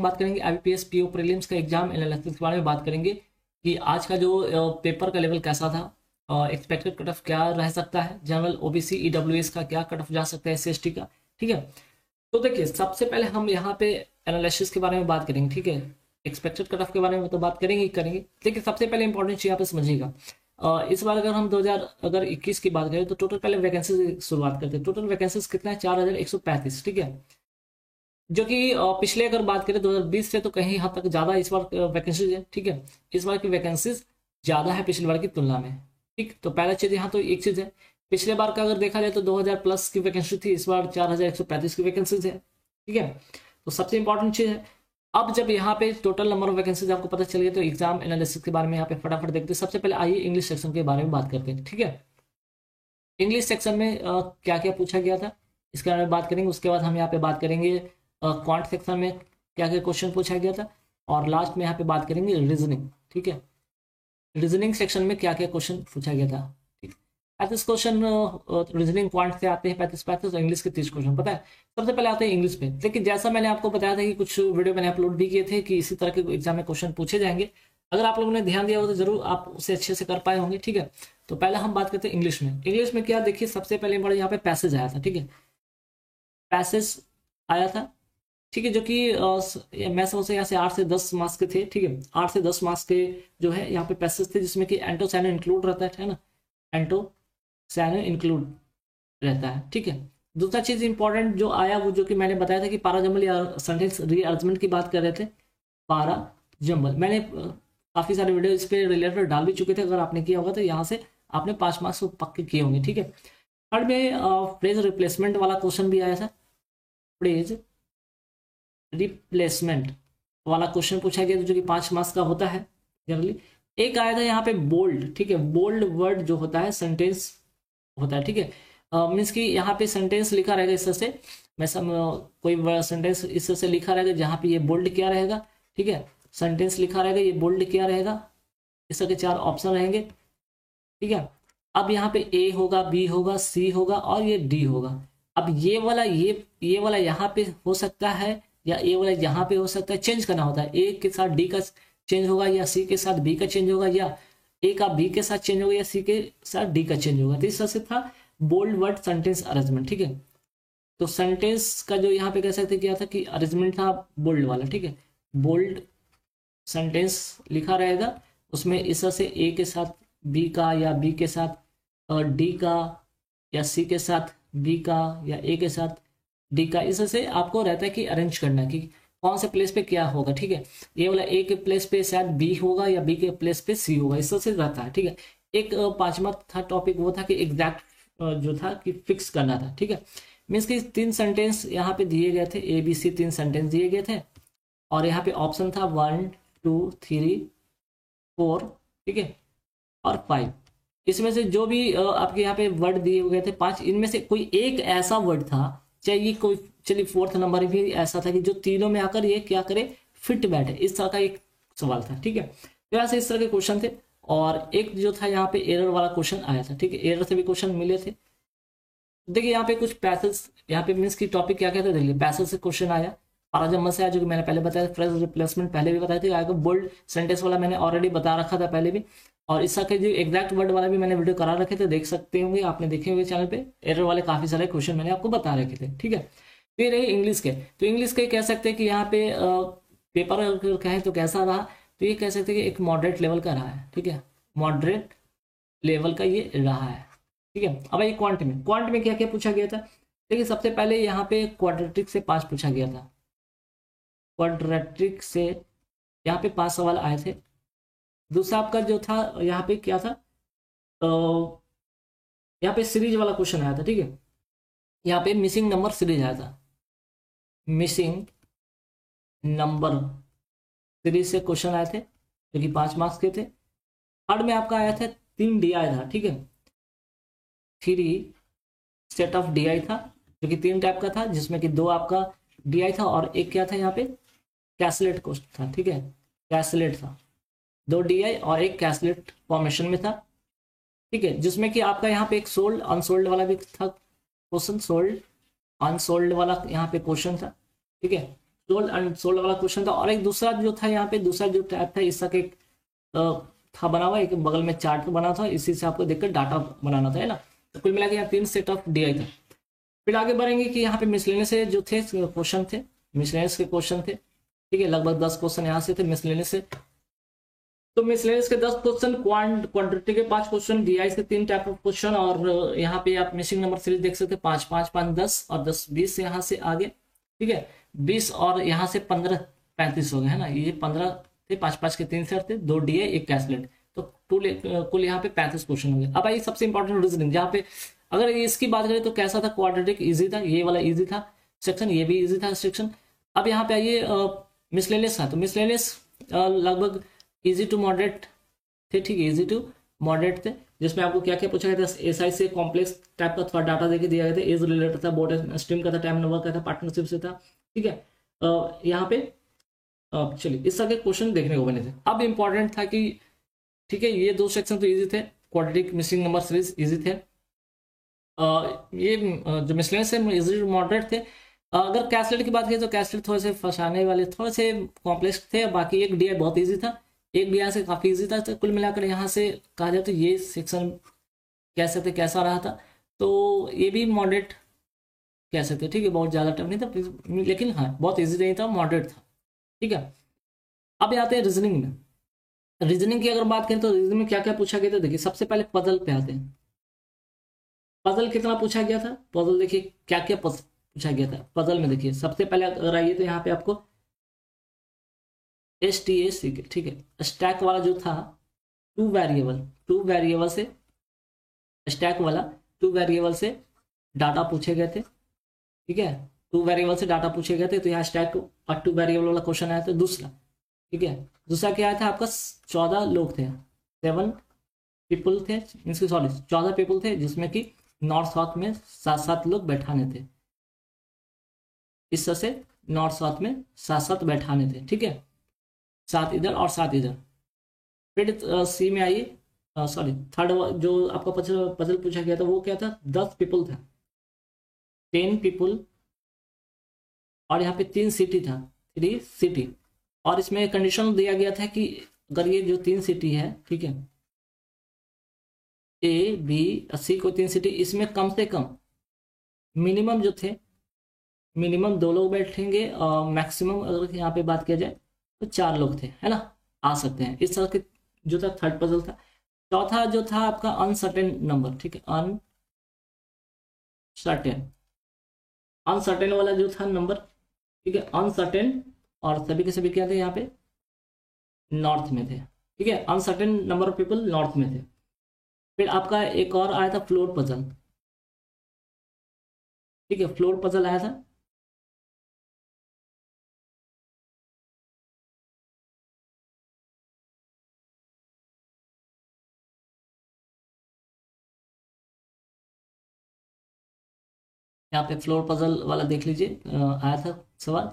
हम बात करेंगे IBPS PO प्रीलिम्स का एग्जाम एनालिसिस के बारे में बात करेंगे कि आज का जो पेपर का लेवल कैसा था, एक्सपेक्टेड कट ऑफ क्या रह सकता है, जनरल OBC EWS का क्या कट ऑफ जा सकता है, SC ST का। ठीक है, तो देखिए सबसे पहले हम यहाँ पे एनालिसिस के बारे में बात करेंगे। ठीक है, एक्सपेक्टेड कट ऑफ के बारे में तो बात करेंगे ही करेंगे, लेकिन सबसे पहले इंपॉर्टेंट चीज यहाँ पे समझिएगा। इस बार अगर हम 2021 की बात करें तो टोटल पहले वैकेंसी से शुरुआत करते हैं। टोटल वैकेंसीज कितना है? 4135। ठीक है, जो कि पिछले अगर बात करें 2020 से तो कहीं हद तक ज्यादा इस बार वैकेंसीज है। ठीक है, इस बार की वैकेंसीज ज्यादा है पिछली बार की तुलना में। ठीक, तो पहला चीज यहाँ तो एक चीज है, पिछले बार का अगर देखा जाए तो 2000 प्लस की वैकेंसी थी, इस बार 4135 की वैकेंसीज है। ठीक है, तो सबसे इंपॉर्टेंट चीज है। अब जब यहाँ पे टोटल नंबर ऑफ वैकेंसीज आपको पता चल गया तो एग्जाम एनालिसिस के बारे में यहाँ पे फटाफट देखते हैं। सबसे पहले आइए इंग्लिश सेक्शन के बारे में बात करते हैं। ठीक है, इंग्लिश सेक्शन में क्या क्या पूछा गया था इसके बारे में बात करेंगे। उसके बाद हम यहाँ पे बात करेंगे क्वांट सेक्शन में क्या क्या क्वेश्चन पूछा गया था, और लास्ट में यहाँ पे बात करेंगे रीजनिंग। ठीक है, रीजनिंग सेक्शन में क्या क्या क्वेश्चन पूछा गया था। 35 क्वेश्चन रीजनिंग क्वांट से आते हैं, 35 इंग्लिश के 30 क्वेश्चन। पता है, सबसे पहले आते हैं इंग्लिश पे। लेकिन जैसा मैंने आपको बताया था कि कुछ वीडियो मैंने अपलोड भी किए थे कि इसी तरह के एग्जाम में क्वेश्चन पूछे जाएंगे, अगर आप लोगों ने ध्यान दिया हो तो जरूर आप उसे अच्छे से कर पाए होंगे। ठीक है, तो पहले हम बात करते हैं इंग्लिश में। इंग्लिश में क्या, देखिए सबसे पहले बड़ा यहाँ पे पैसेज आया था। ठीक है, पैसेज आया था। ठीक है, जो कि मैं समझता यहाँ से 8 से 10 मार्क्स के थे। ठीक है, 8 से 10 मार्क्स के जो है यहाँ पे पैसेज थे, जिसमें कि एंटो साइनो इंक्लूड रहता है ना, एंटो साइनो इंक्लूड रहता है। ठीक है, दूसरा चीज इंपॉर्टेंट जो आया वो जो कि मैंने बताया था कि पाराजम्बल या सेंटेंस रीअरेंजमेंट की बात कर रहे थे। पाराजम्बल मैंने काफी सारे वीडियो इस पे रिलेटेड डाल भी चुके थे, अगर आपने किया होगा तो यहाँ से आपने 5 मार्क्स पक्के किए होंगे। ठीक है, थर्ड में फ्रेज रिप्लेसमेंट वाला क्वेश्चन भी आया था। फ्रेज रिप्लेसमेंट वाला क्वेश्चन पूछा गया जो कि 5 मार्क्स का होता है जनरली। एक आया था यहाँ पे बोल्ड। ठीक है, बोल्ड वर्ड जो होता है सेंटेंस होता है। ठीक है, मीन्स कि यहाँ पे सेंटेंस लिखा रहेगा इस तरह से, मैं कोई सेंटेंस इस तरह से लिखा रहेगा जहाँ पे ये बोल्ड क्या रहेगा। ठीक है, सेंटेंस लिखा रहेगा, ये बोल्ड क्या रहेगा, इस तरह के 4 ऑप्शन रहेंगे। ठीक है, अब यहाँ पे ए होगा, बी होगा, सी होगा और ये डी होगा। अब ये वाला यहाँ पे हो सकता है या ए वाला यहाँ पे हो सकता है, चेंज करना होता है। ए के साथ डी का चेंज होगा, या सी के साथ बी का चेंज होगा, या ए का बी के साथ चेंज होगा, या सी के साथ डी का चेंज होगा। तो इस तरह से था बोल्ड वर्ड सेंटेंस अरेंजमेंट। ठीक है, तो सेंटेंस का जो यहाँ पे कह सकते क्या था कि अरेंजमेंट था बोल्ड वाला। ठीक है, बोल्ड सेंटेंस लिखा रहेगा, उसमें इस तरह से ए के साथ बी का, या बी के साथ डी का, या सी के साथ बी का, या ए के साथ डी का। इस तरह से आपको रहता है कि अरेंज करना कि कौन से प्लेस पे क्या होगा। ठीक है, ये वाला ए के प्लेस पे शायद बी होगा, या बी के प्लेस पे सी होगा, इस तरह से रहता है। ठीक है, एक 5वां था टॉपिक वो था कि एग्जैक्ट जो था कि फिक्स करना था। ठीक है, मीन्स कि 3 सेंटेंस यहाँ पे दिए गए थे, ABC 3 सेंटेंस दिए गए थे, और यहाँ पे ऑप्शन था 1 2 3 4। ठीक है, और 5। इसमें से जो भी आपके यहाँ पे वर्ड दिए हुए थे 5, इनमें से कोई एक ऐसा वर्ड था, चाहे ये कोई, चलिए 4th नंबर भी ऐसा था कि जो तीनों में आकर ये क्या करे, फिट बैठे, इस तरह का एक सवाल था। ठीक है, तो ऐसे इस तरह के क्वेश्चन थे। और एक जो था यहाँ पे एरर वाला क्वेश्चन आया था। ठीक है, एरर से भी क्वेश्चन मिले थे। देखिए यहाँ पे कुछ पैसेज, यहाँ पे मीन्स की टॉपिक क्या कहते हैं, देखिए पैसेज से क्वेश्चन आया, पाराजम्बल से आया जो कि मैंने पहले बताया, फ्रेज रिप्लेसमेंट पहले भी बताया था, आएगा बोल्ड सेंटेंस वाला मैंने ऑलरेडी बता रखा था पहले भी, और इस तरह के जो एग्जैक्ट वर्ड वाला भी मैंने वीडियो करा रखे थे, देख सकते होंगे आपने, देखे हुए चैनल पे एरर वाले काफी सारे क्वेश्चन मैंने आपको बता रखे थे। ठीक है, तो ये रही इंग्लिश के। तो इंग्लिश के कह सकते हैं कि यहाँ पे पेपर अगर कहें तो कैसा रहा, तो ये कह सकते हैं कि एक मॉडरेट लेवल का रहा है। ठीक है, मॉडरेट लेवल का ये रहा है। ठीक है, अब ये क्वांट में क्या क्या पूछा गया था। देखिए सबसे पहले यहाँ पे क्वाड्रेटिक से 5 पूछा गया था। क्वाड्रेटिक से यहाँ पे 5 सवाल आए थे। दूसरा आपका जो था यहाँ पे क्या था, यहाँ पे सीरीज वाला क्वेश्चन आया था। ठीक है, यहाँ पे मिसिंग नंबर सीरीज आया था, मिसिंग नंबर सीरीज से क्वेश्चन आए थे जो कि 5 मार्क्स के थे। थर्ड में आपका आया था 3 DI था। ठीक है, 3 सेट ऑफ DI था जो कि 3 टाइप का था, जिसमें कि 2 आपका DI था और एक क्या था यहाँ पे कैसलेट क्वेश्चन था। ठीक है, कैसलेट था, 2 DI और एक कैसलेट फॉर्मेशन में था। ठीक है, जिसमें कि आपका यहाँ पे एक सोल्ड अनसोल्ड वाला भी था क्वेश्चन, सोल्ड अनसोल्ड वाला यहाँ पे क्वेश्चन था। ठीक है, सोल्ड अनसोल्ड वाला क्वेश्चन था। और एक दूसरा जो था यहाँ पे, दूसरा जो टैब था इसका एक था बना हुआ, एक बगल में चार्ट बना था, इसी से आपको देखकर डाटा बनाना था, है ना। तो कुल मिला के यहाँ 3 सेट ऑफ DI था। फिर आगे बढ़ेंगे कि यहाँ पे मिसलेनियस से जो थे क्वेश्चन थे, मिसलेनियस के क्वेश्चन थे, ठीक है, लगभग 10 क्वेश्चन यहाँ से थे मिसलेनियस से। तो मिसलेनियस के 10 क्वेश्चन, क्वांटिटी के 5 क्वेश्चन, DI से 3 टाइप ऑफ क्वेश्चन, और यहाँ पे आप मिसिंग नंबर सीरीज देख सकते हैं, 5 5 5 10 और 10 20 यहाँ से आगे, ठीक है, 20 और यहाँ से 15 35 हो गए, है ना। ये 15 थे, 5 5 के 3 सेट थे, 2 DI 1 कैसलेट, तो कुल यहाँ पे 35 क्वेश्चन हो गए। अब आइए सबसे इंपॉर्टेंट रीजनिंग, जहाँ पे अगर इसकी बात करें तो कैसा था, क्वाड्रेटिक इजी था, ये वाला इजी था सेक्शन, ये भी इजी था सेक्शन। अब यहाँ पे आइए मिसलेनियस था, तो मिसलेनियस लगभग इजी टू मॉडरेट थे, ठीक है, इजी टू मॉडरेट थे, जिसमें आपको क्या क्या पूछा गया था, एसआई से कॉम्प्लेक्स टाइप का थोड़ा डाटा देके दिया गया था, एज रिलेटेड था, बोर्ड स्ट्रीम का था, टाइम नंबर का था, पार्टनरशिप से था, ठीक है। यहाँ पे चलिए इस तरह के क्वेश्चन देखने को बने थे। अब इंपॉर्टेंट था कि ठीक है, ये 2 सेक्शन तो इजी थे, quadratic missing number series easy थे, ये जो मिसलेनियस है इजी मॉडरेट थे। अगर कैसलेट की बात करें तो कैसलेट थोड़े से फंसाने वाले, थोड़े से कॉम्प्लेक्स थे, बाकी एक DI बहुत इजी था, एक DI से काफ़ी इजी था। तो कुल मिलाकर यहाँ से कहा जाए तो ये सेक्शन कह सकते कैसा रहा था, तो ये भी मॉडरेट कह सकते, ठीक है, बहुत ज़्यादा टफ नहीं था, लेकिन हाँ बहुत ईजी नहीं था, मॉडरेट था, ठीक है। अब आते हैं रीजनिंग में। रीजनिंग की अगर बात करें तो रीजनिंग में क्या क्या पूछा गया, तो देखिए सबसे पहले पजल पे आते हैं। पजल कितना पूछा गया था, पजल देखिए क्या क्या पूछा गया था पजल में। देखिए सबसे पहले अगर आइए तो यहाँ पे आपको STA, ठीक है, स्टैक वाला जो था, 2 वेरिएबल से स्टैक वाला 2 वेरिएबल से डाटा पूछे गए थे, ठीक है, 2 वेरिएबल से डाटा पूछे गए थे, तो यहाँ स्टैक और 2 वेरिएबल वाला क्वेश्चन आया था दूसरा, ठीक है। दूसरा क्या आया था आपका, 14 लोग थे, 7 पीपल थे, सॉरी 14 पीपल थे, जिसमें कि नॉर्थ साउथ में 7 लोग बैठाने थे, इस तरह से नॉर्थ साउथ में 7 बैठाने थे, ठीक है, 7 इधर और 7 इधर। फिर सी में आइए, सॉरी थर्ड जो आपका पजल पूछा गया था वो क्या था, 10 पीपल था, 10 पीपल, और यहाँ पे 3 सिटी था, 3 सिटी, और इसमें कंडीशन दिया गया था कि अगर ये जो 3 सिटी है, ठीक है, A B C को 3 सिटी, इसमें कम से कम मिनिमम जो थे, मिनिमम 2 लोग बैठेंगे, और मैक्सिमम अगर यहाँ पे बात किया जाए तो 4 लोग थे, है ना, आ सकते हैं। इस तरह के जो था थर्ड पजल था। चौथा जो था आपका अनसर्टेन नंबर, ठीक है, अनसर्टेन वाला जो था नंबर, ठीक है, अनसर्टेन, और सभी के सभी क्या थे यहाँ पे, नॉर्थ में थे, ठीक है, uncertain number of people north में थे। फिर आपका एक और आया था फ्लोर पजल, ठीक है, फ्लोर पजल आया था, यहाँ पे फ्लोर पजल वाला देख लीजिए, आया था सवाल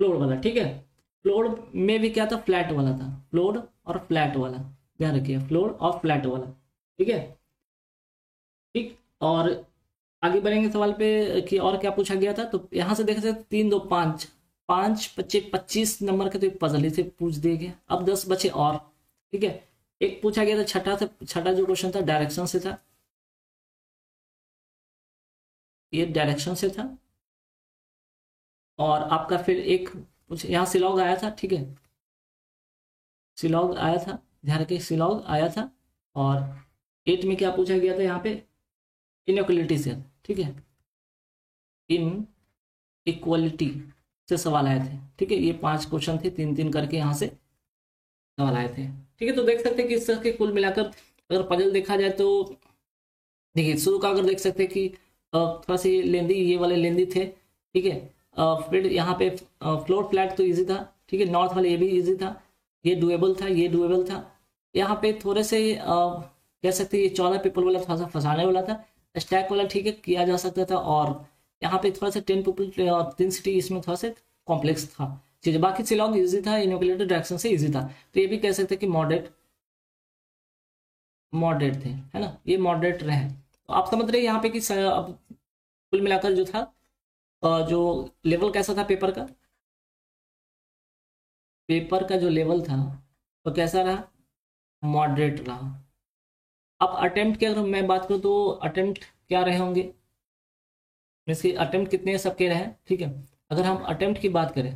फ्लोर वाला, ठीक है। फ्लोर में भी क्या था, फ्लैट वाला था, फ्लोर और फ्लैट वाला, ध्यान रखिए, फ्लोर और फ्लैट वाला, ठीक है, ठीक। और आगे बढ़ेंगे सवाल पे कि और क्या पूछा गया था, तो यहाँ से देख सकते 3 2 5 5 25 नंबर के तो एक पजल ही से पूछ दिए गए। अब 10 बचे और, ठीक है। एक पूछा गया था छठा जो क्वेश्चन था डायरेक्शन से था, ये डायरेक्शन से था। और आपका फिर एक यहाँ सिलॉग आया था, ठीक है, सिलॉग आया था, ध्यान रखिए सिलॉग आया था। और 8 में क्या पूछा गया था यहाँ पे, इनइक्वलिटी से, ठीक है, इन इक्वलिटी से सवाल आए थे, ठीक है। ये 5 क्वेश्चन थे, 3 3 करके यहाँ से सवाल आए थे, ठीक है। तो देख सकते हैं कि इस तरह के कुल मिलाकर अगर पजल देखा जाए तो देखिए शुरू का अगर देख सकते हैं कि थोड़ा सा लेंदी, ये वाले लेंदी थे, ठीक है। फिर यहाँ पे फ्लोर फ्लैट तो इजी था, ठीक है, नॉर्थ वाले ये भी इजी था, ये डुएबल था, ये डुएबल था। यहाँ पे थोड़े से कह सकते हैं ये 14 पीपल वाला थोड़ा सा फंसाने वाला था, स्टैक वाला ठीक है किया जा सकता था। और यहाँ पे थोड़ा सा 10 पीपल 3 सिटी, इसमें थोड़ा सा कॉम्प्लेक्स था चीज़, बाकी सिलॉग इजी था, इनोकुलेटेड डायरेक्शन से इजी था। तो ये भी कह सकते हैं कि मॉडरेट थे, है ना, ये मॉडरेट रहे। तो आप समझ रहे हैं यहाँ पे कि अब कुल मिलाकर जो था जो लेवल कैसा था पेपर का, पेपर का जो लेवल था वो कैसा रहा, मॉडरेट रहा। अब अटेम्प्ट की अगर मैं बात करूँ तो अटेम्प्ट क्या रहे होंगे, इसके अटेम्प्ट कितने सबके रहे, ठीक है। अगर हम अटेम्प्ट की बात करें,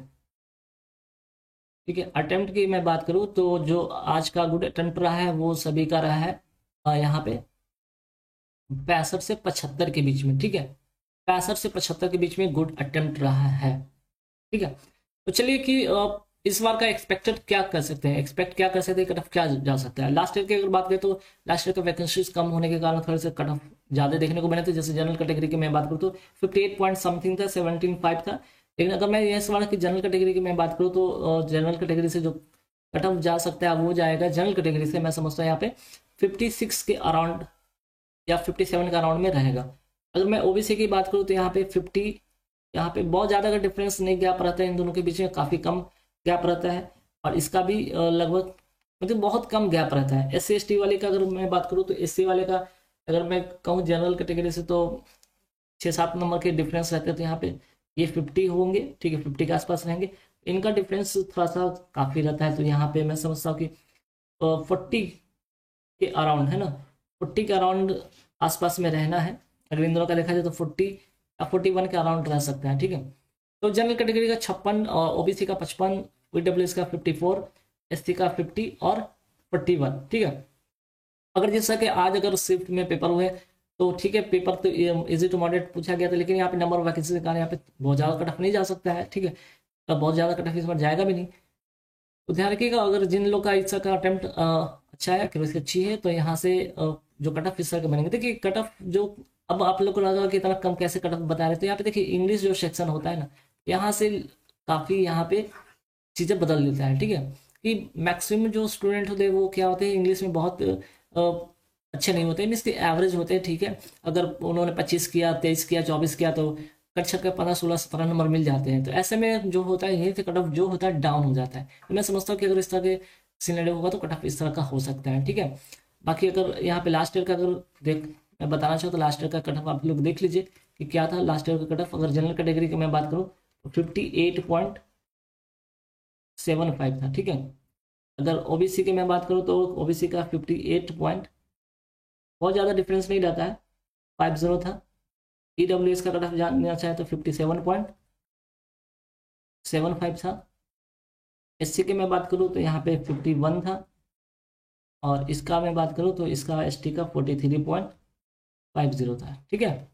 ठीक है, अटेम्प्ट की मैं बात करूँ तो जो आज का गुड अटेम्प्ट रहा है वो सभी का रहा है यहाँ पे 65 से 75 के बीच में, ठीक है। 65 से 75 के बीच में गुड अटेम्प्ट रहा है, ठीक है। तो चलिए कि इस बार का एक्सपेक्टेड क्या कर सकते हैं, एक्सपेक्ट क्या कर सकते हैं, कट ऑफ क्या जा सकता है। लास्ट ईयर की अगर बात करें तो लास्ट ईयर का वैकेंसीज कम होने के कारण थोड़े से कट ऑफ ज़्यादा देखने को मिले थे। जैसे जनरल कैटेगरी की मैं बात करूँ तो 58 पॉइंट समथिंग था, 17.5 था। लेकिन अगर मैं इस बार की जनरल कैटेगरी की मैं बात करूँ तो जनरल कैटेगरी से जो कट ऑफ जा सकता है वो जाएगा जनरल कैटेगरी से, मैं समझता हूँ यहाँ पे 56 के अराउंड या 57 के अराउंड में रहेगा। अगर मैं ओबीसी की बात करूँ तो यहाँ पे 50, यहाँ पे बहुत ज़्यादा का डिफरेंस नहीं, गैप रहता है इन दोनों के बीच में, काफ़ी कम गैप रहता है। और इसका भी लगभग मतलब बहुत कम गैप रहता है। SC ST वाले का अगर मैं बात करूँ तो SC वाले का अगर मैं कहूँ जनरल कैटेगरी से तो 6-7 नंबर के डिफरेंस रहते हैं। तो यहाँ पे ये 50 होंगे, ठीक है, 50 के आसपास रहेंगे। इनका डिफरेंस थोड़ा सा काफ़ी रहता है। तो यहाँ पे मैं समझता हूँ कि 40 के अराउंड है ना, 40 के अराउंड आसपास में रहना है। अगर इन दोनों का देखा जाए तो 40 या 41 के अराउंड रह सकता है, ठीक है। तो जनरल कैटेगरी का 56, ओबीसी का 55, ईडब्ल्यूएस का 54, SC का 50 और 41, ठीक है। अगर जैसा कि आज अगर शिफ्ट में पेपर हुए तो ठीक है, पेपर तो इजी टू मॉडरेट पूछा गया था, लेकिन यहाँ पे नंबर ऑफ वैकेंसी के कारण यहाँ पे बहुत ज़्यादा कट ऑफ नहीं जा सकता है, ठीक है। बहुत ज़्यादा कट ऑफ इस बार जाएगा भी नहीं। तो ध्यान रखिएगा, अगर जिन लोग का इस का अटेम्प्ट अच्छा है, एक्यूरेसी अच्छी है, तो यहाँ से जो कट ऑफ इस तरह के बनेंगे। देखिए कट ऑफ जो अब आप लोग को लगा कि इतना कम कैसे कट ऑफ बता रहे थे, यहाँ पे देखिए इंग्लिश जो सेक्शन होता है ना, यहाँ से काफ़ी यहाँ पे चीज़ें बदल देता है, ठीक है। कि मैक्सिमम जो स्टूडेंट होते हैं वो क्या होते हैं, इंग्लिश में बहुत अच्छे नहीं होते, मीन्स एवरेज होते हैं, ठीक है। अगर उन्होंने 25 किया, 23 किया, 24 किया तो कट छट के 15, 16, 17 नंबर मिल जाते हैं। तो ऐसे में जो होता है यहीं से कट ऑफ जो होता है डाउन हो जाता है। तो मैं समझता हूँ कि अगर इस तरह के सिनेरियो होगा तो कट ऑफ इस तरह का हो सकता है, ठीक है। बाकी अगर यहाँ पे लास्ट ईयर का अगर मैं बताना चाहूँ तो लास्ट ईयर का कट ऑफ आप लोग देख लीजिए कि क्या था लास्ट ईयर का कट ऑफ। अगर जनरल कैटेगरी की मैं बात करूँ तो 58.75 था, ठीक है। अगर ओबीसी की मैं बात करूँ तो ओबीसी का 58 पॉइंट, बहुत ज़्यादा डिफरेंस नहीं रहता है, 50 था। ईडब्ल्यूएस का कट ऑफ जानना चाहे तो 57.75 था। SC की मैं बात करूँ तो यहाँ पे 51 था। और इसका मैं बात करूँ तो इसका ST का 43.50 था, ठीक है।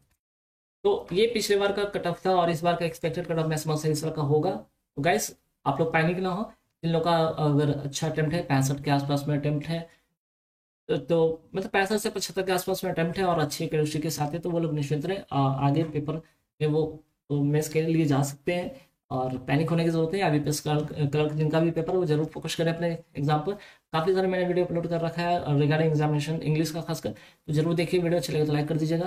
तो ये पिछले बार का कट ऑफ था और इस बार का एक्सपेक्टेड कट ऑफ मैं समझ से इस बार का होगा। तो गाइस आप लोग पैनिक ना हो, जिन लोग का अगर अच्छा अटेम्प्ट है, 65 के आसपास में अटेम्प्ट है, तो मतलब 65 से 75 के आसपास में अटेम्प्ट है और अच्छी एक्यूरेसी के साथ है, तो वो लोग निश्चिंत रहे, आगे पेपर में वो मेंस के लिए जा सकते हैं। और पैनिक होने की जरूरत है। IBPS क्लर्क जिनका भी पेपर है वो जरूर फोकस करें अपने एग्जाम पर। काफ़ी सारे मैंने वीडियो अपलोड कर रखा है रिगार्डिंग एग्जामिनेशन इंग्लिश का खासकर, तो जरूर देखिए। वीडियो अच्छा लगे तो लाइक कर दीजिएगा।